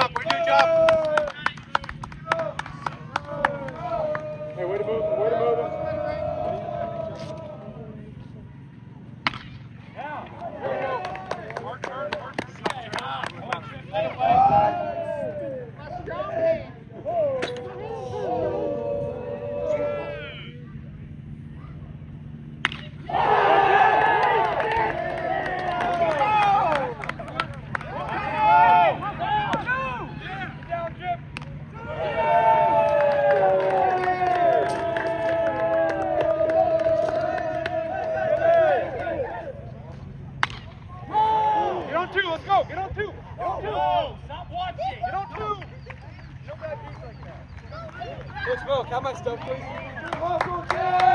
job. Way to do your job. Hey, way to move him. Way to move him. Get on two. Let's go. Get on two. Get on two. Stop watching. Get on two. Coach Milk, how much stuff, please?